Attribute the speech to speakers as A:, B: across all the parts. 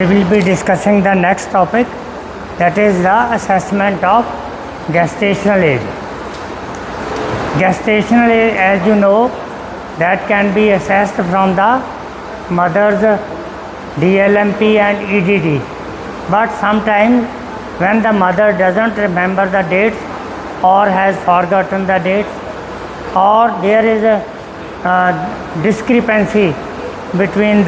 A: We will be discussing the next topic, that is the assessment of gestational age. Gestational age, as you know, that can be assessed from the mother's DLMP and EDD. But sometimes when the mother doesn't remember the dates or has forgotten the dates, or there is a discrepancy between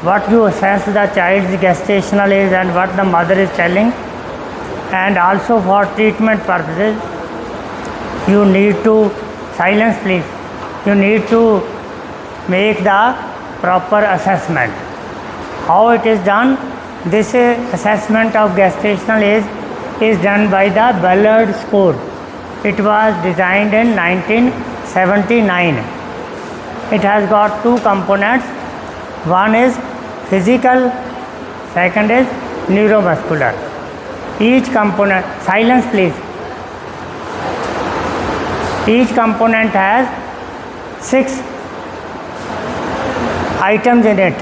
A: what you assess the child's gestational age and what the mother is telling, and also for treatment purposes you need to silence please you need to make the proper assessment. How it is done? This assessment of gestational age is done by the Ballard score. It was designed in 1979. It has got two components. One is physical, second is neuromuscular. Each component, silence please. Each component has 6 items in it.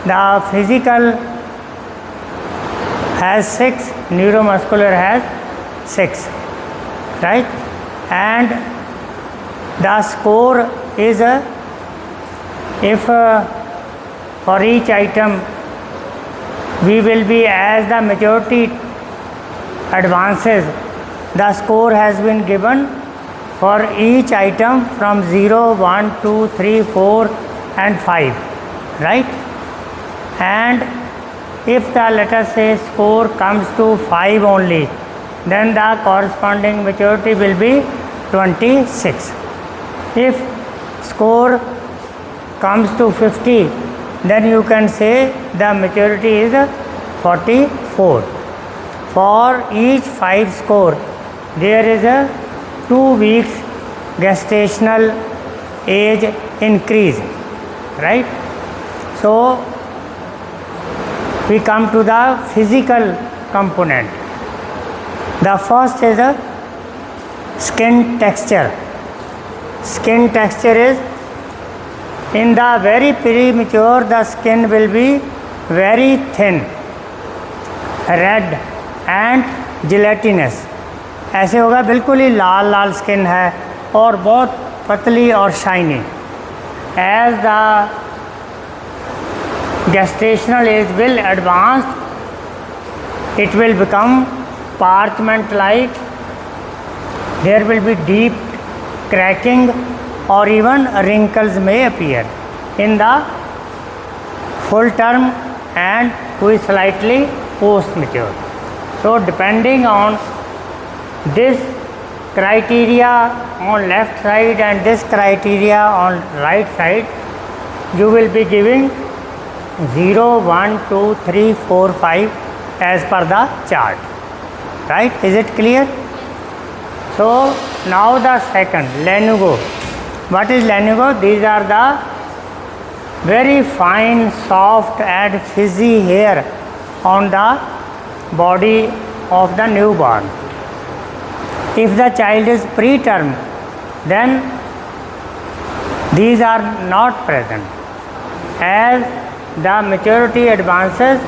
A: The physical has 6, neuromuscular has 6, right? And the score is if for each item we will be, as the maturity advances, the score has been given for each item from 0, 1, 2, 3, 4 and 5, right? And if the, let us say, score comes to 5 only, then the corresponding maturity will be 26. If score comes to 50, then you can say the maturity is 44. For each 5 score, there is a 2 weeks gestational age increase, right? So we come to the physical component. The first is a skin texture. Skin texture is, in the very premature, the skin will be very thin, red and gelatinous. ऐसे होगा, बिल्कुल ही लाल लाल skin है और बहुत पतली और shiny. As the gestational age will advance, it will become parchment like. There will be deep cracking or even wrinkles may appear in the full term and who is slightly post mature. So depending on this criteria on left side and this criteria on right side, you will be giving 0, 1, 2, 3, 4, 5 as per the chart, right? Is it clear? So now the second, lanugo. What is lanugo? These are the very fine, soft and frizzy hair on the body of the newborn. If the child is preterm, then these are not present. As the maturity advances,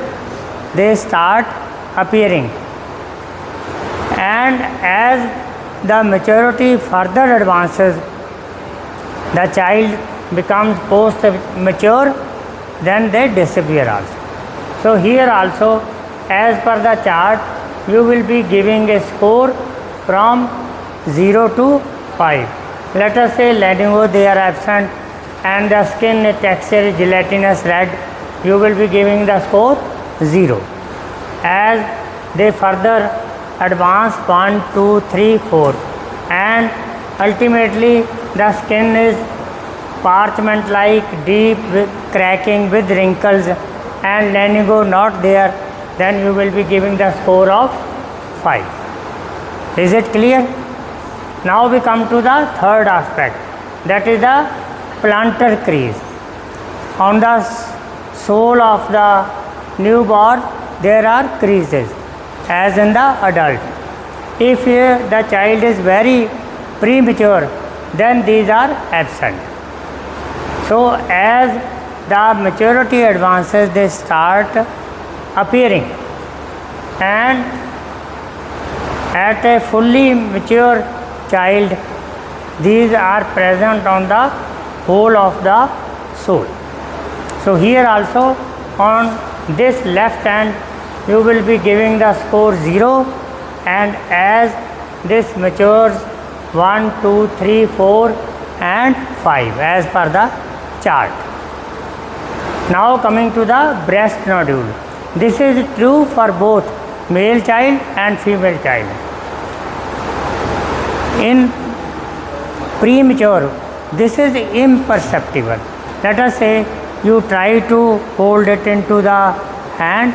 A: they start appearing. And as the maturity further advances, the child becomes post mature, then they disappear also. So here also, as per the chart, you will be giving a score from 0 to 5. Let us say lanugo, they are absent and the skin texture is gelatinous red, you will be giving the score 0. As they further advance 1, 2, 3, 4 and ultimately the skin is parchment like, deep with cracking with wrinkles and lanugo not there, then you will be giving the score of 5. Is it clear? Now we come to the third aspect, that is the plantar crease. On the sole of the newborn there are creases as in the adult. If the child is very premature, then these are absent. So as the maturity advances, they start appearing, and at a fully mature child these are present on the whole of the soul. So here also on this left hand you will be giving the score 0, and as this matures 1, 2, 3, 4 and 5 as per the chart. Now coming to the breast nodule. This is true for both male child and female child. In premature, this is imperceptible. Let us say you try to hold it into the hand,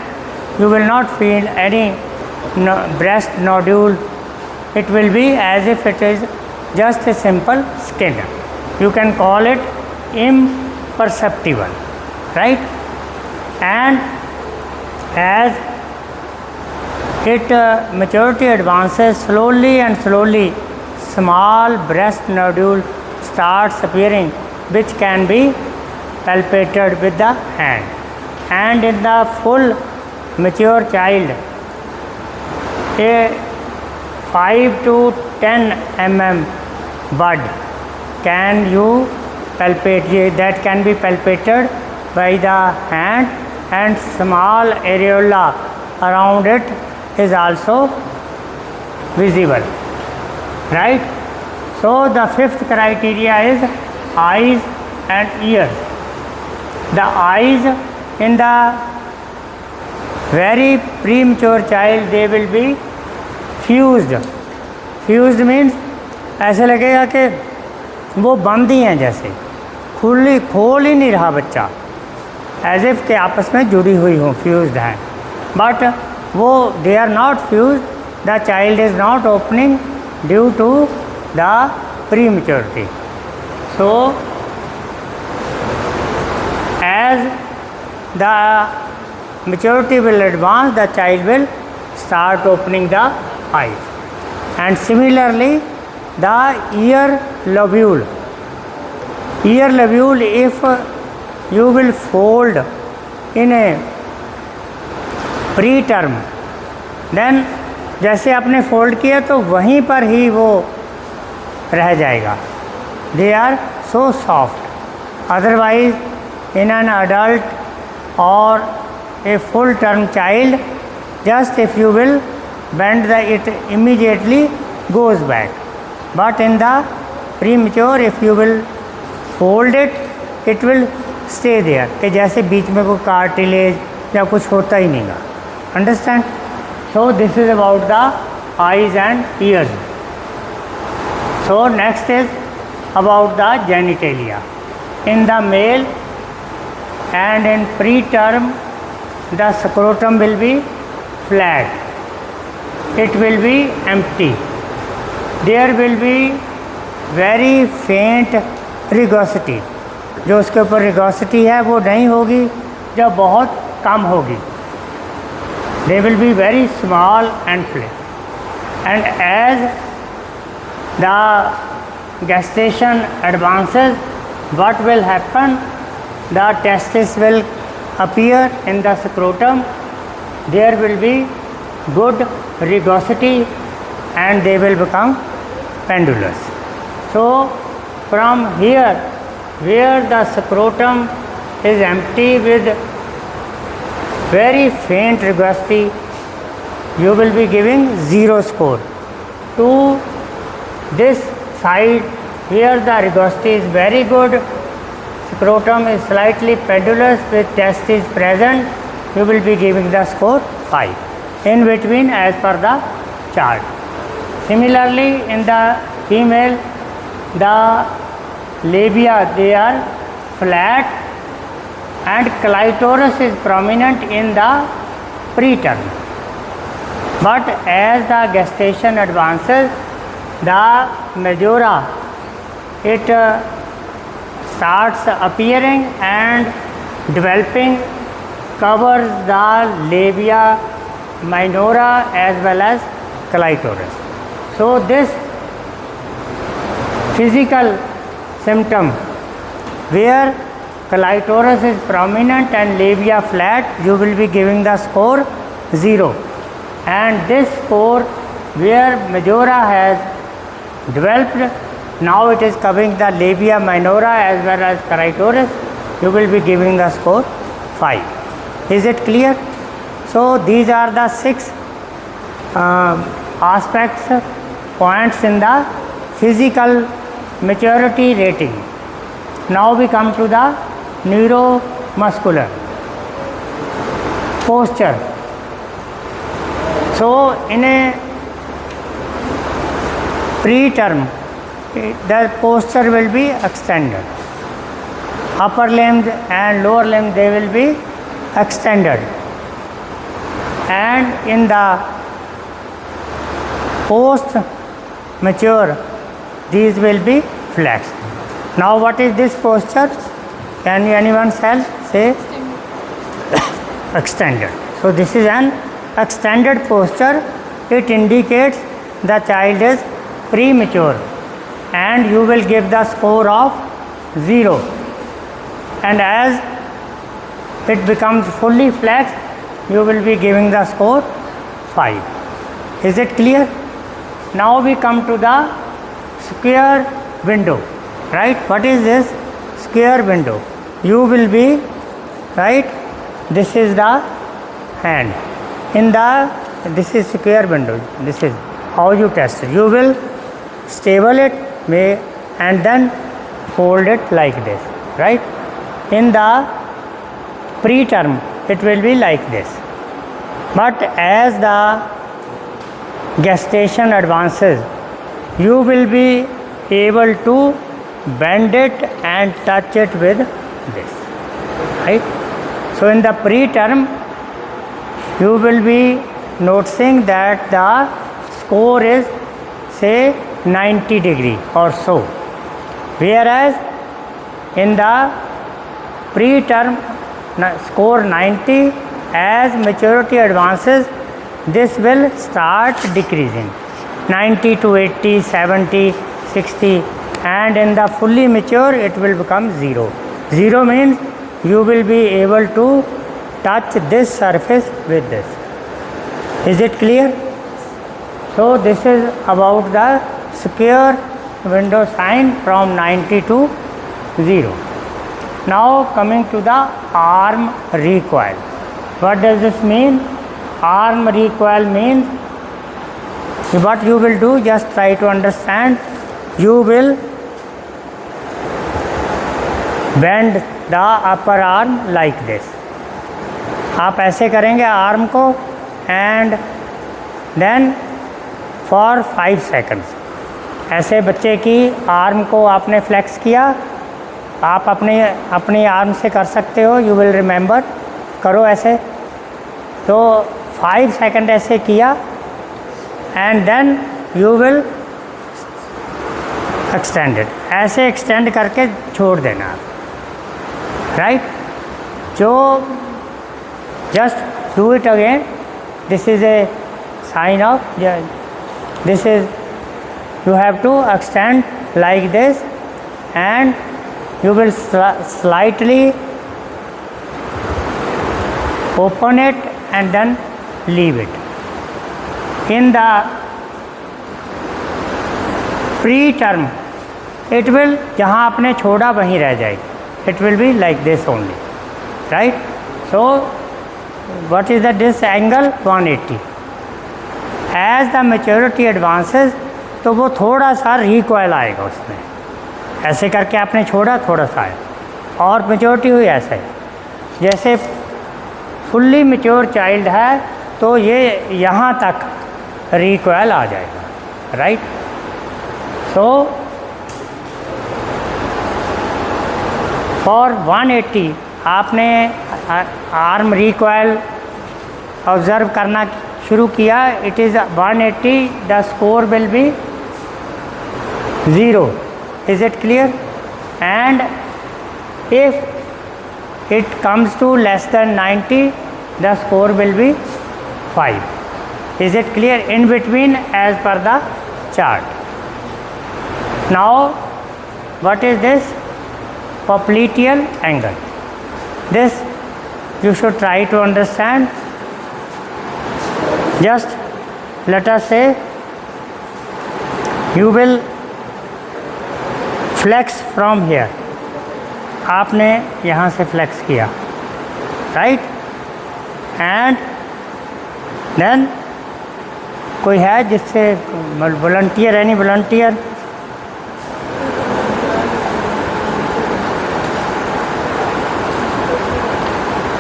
A: you will not feel any breast nodule. It will be as if it is just a simple skin. You can call it imperceptible, right? And as it maturity advances, slowly and slowly small breast nodule starts appearing, which can be palpated with the hand. And in the full mature child, a 5 to 10 mm bud can you palpate, that can be palpated by the hand, and small areola around it is also visible, right? So the fifth criteria is eyes and ears. The eyes in the very premature child, they will be fused. Fused means ऐसे लगेगा कि वो बंद ही हैं, जैसे खोल ही नहीं रहा बच्चा, एज इफ के आपस में जुड़ी हुई हों, फ्यूज्ड हैं. बट वो they are not fused, the child is not opening due to the prematurity. So as the maturity will advance, the child will start opening the eyes. And similarly the ear lobule, if you will fold in a preterm, then जैसे आपने fold किया तो वहीं पर ही वो रह जाएगा. They are so soft. Otherwise in an adult or a full term child, just if you will bend it immediately goes back. But in the premature, if you will fold it, it will stay there, कि जैसे बीच में कोई cartilage या कुछ होता ही नहीं. Understand? So this is about the eyes and ears. So next is about the genitalia. In the male and in preterm, the scrotum will be flat, it will be empty, there will be very faint rugosity. जो उसके ऊपर rugosity है वो नहीं होगी, जब बहुत कम होगी. They will be very small and flat. And as the gestation advances, what will happen? The testes will appear in the scrotum, there will be good rugosity and they will become pendulous. So from here, where the scrotum is empty with very faint rugosity, you will be giving 0 score. To this side where the rugosity is very good, scrotum is slightly pendulous with testes present, you will be giving the score 5. In between as per the chart. Similarly in the female, the labia, they are flat and clitoris is prominent in the preterm. But as the gestation advances, the majora, it starts appearing and developing, covers the labia minora as well as clitoris. So this physical symptom where clitoris is prominent and labia flat, you will be giving the score 0. And this score where majora has developed, now it is covering the labia minora as well as clitoris, you will be giving the score 5. Is it clear? So these are the 6 aspects, points in the physical maturity rating. Now we come to the neuromuscular posture. So in a preterm, the posture will be extended. Upper limbs and lower limbs, they will be extended. And in the post mature, these will be flexed. Now what is this posture? Can anyone else say? Extended. So this is an extended posture. It indicates the child is premature, and you will give the score of 0. And as it becomes fully flexed, you will be giving the score 5. Is it clear? Now we come to the square window, right? What is this square window? You will be, right, this is the hand. This is square window. This is how you test it. You will stable it and then fold it like this, right? In the preterm, it will be like this. But as the gestation advances, you will be able to bend it and touch it with this, right? So in the preterm, you will be noticing that the score is, say, 90 degree or so, whereas in the preterm score 90, as maturity advances, this will start decreasing, 90 to 80, 70, 60, and in the fully mature it will become 0. 0 means you will be able to touch this surface with this. Is it clear? So this is about the square window sign from 90 to 0. Now coming to the arm recoil. What does this mean? Arm recoil means what you will do, just try to understand. You will bend the upper arm like this. आप ऐसे करेंगे arm को, and then for 5 seconds ऐसे बच्चे की arm को आपने flex किया. आप अपनी आर्म से कर सकते हो, यू विल रिमेंबर. करो ऐसे. तो 5 सेकंड ऐसे किया, and then you will extended. ऐसे एक्सटेंड करके छोड़ देना, राइट? जो just do it again. This is a sign of, this is, you have to extend like this, and you will slightly open it and then leave it. In the preterm, it will, जहाँ आपने छोड़ा वहीं रह जाएगी. It will be like this only, right? So what is this angle? 180. As the maturity advances, तो वो थोड़ा सा रिकॉयल आएगा उसमें. ऐसे करके आपने छोड़ा, थोड़ा सा आया, और मेच्योरिटी हुई ऐसे. जैसे फुल्ली मेच्योर चाइल्ड है तो ये यहाँ तक रिकॉयल आ जाएगा, राइट? सो फॉर 180 आपने आर्म रिकॉयल ऑब्जर्व करना शुरू किया. It is 180, the score will be 0. Is it clear? And if it comes to less than 90, the score will be 5. Is it clear? In between as per the chart. Now what is this? popliteal angle. This you should try to understand. Just let us say you will flex from here. आपने यहाँ से flex किया, right? And then कोई है जिससे volunteer, any volunteer?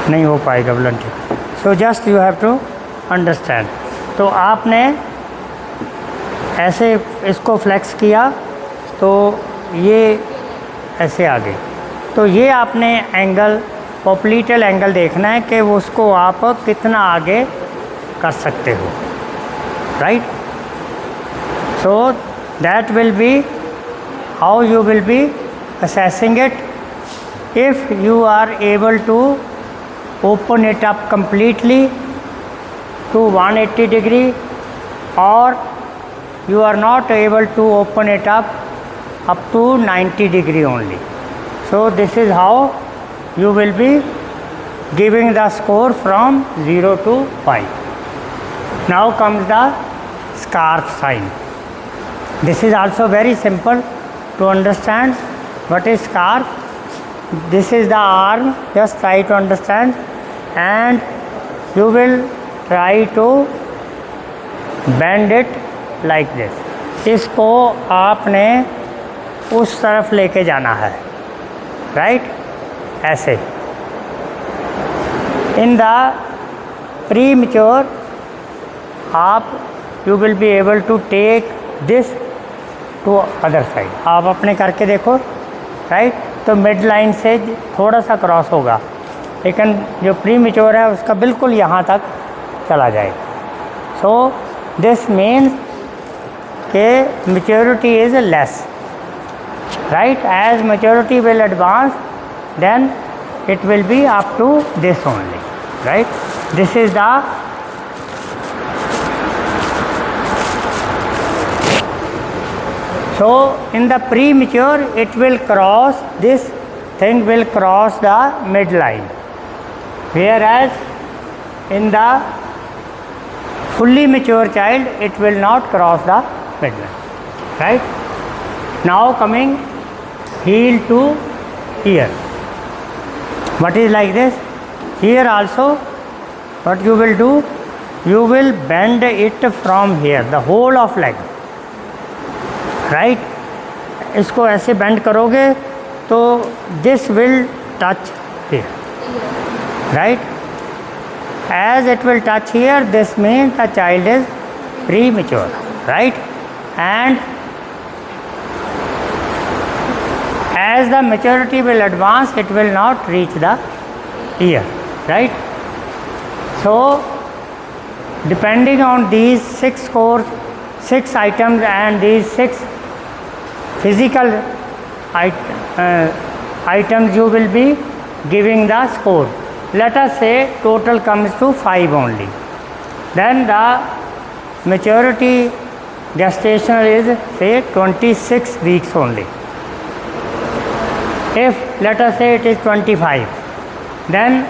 A: नहीं हो पाएगा volunteer. So just you have to understand. तो आपने ऐसे इसको फ्लेक्स किया तो ये ऐसे आ गई. तो ये आपने एंगल पॉप्लीटल एंगल देखना है कि वो उसको आप कितना आगे कर सकते हो, right? So that will be how you will be assessing it. If you are able to open it up completely to 180 degree, or you are not able to open it up to 90 degree only. So this is how you will be giving the score from 0 to 5. Now comes the scarf sign. This is also very simple to understand. What is scarf? This is the arm, just try to understand, and you will try to bend it like this. इसको आपने उस तरफ लेके जाना है, right? ऐसे. In the premature आप you will be able to take this to other side. आप अपने करके देखो, राइट? तो मिड लाइन से थोड़ा सा क्रॉस होगा, लेकिन जो प्री मैच्योर है उसका बिल्कुल यहाँ तक चला जाएगा. सो दिस मीन्स के maturity is less, right? As maturity will advance then it will be up to this only, right? This is the so in the premature it will cross, this thing will cross the midline, whereas in the fully mature child it will not cross the midline, right? Now coming heel to ear. What is like this? Here also what you will do, you will bend it from here, the whole of leg, right? इसको ऐसे bend करोगे तो this will touch here, right? As it will touch here, this means the child is premature, right? And as the maturity will advance, it will not reach the ear, right? So depending on these 6 scores, 6 items and these 6 physical items, you will be giving the score. Let us say total comes to 5 only, then the maturity gestation is say 26 weeks only. If let us say it is 25, then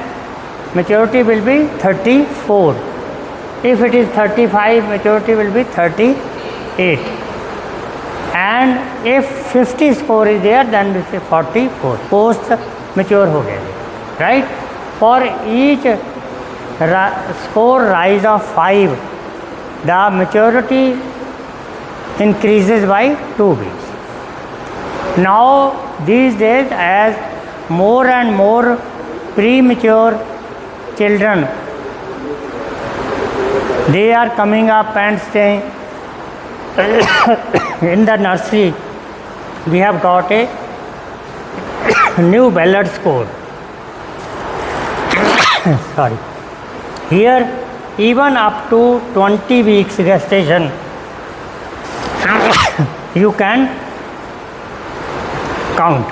A: maturity will be 34. If it is 35, maturity will be 38. And if 50 score is there, then we say 44. Post mature हो गए, right? For each score rise of 5, the maturity increases by 2 weeks. Now these days, as more and more premature children, they are coming up and staying in the nursery, we have got a new Ballard score. Sorry. Here even up to 20 weeks gestation you can count.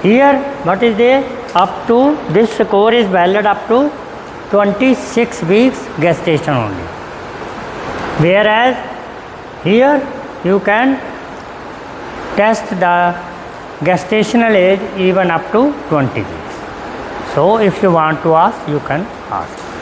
A: Here what is there? Up to this score is valid up to 26 weeks gestation only, whereas here you can test the gestational age even up to 20 days. So if you want to ask, you can ask.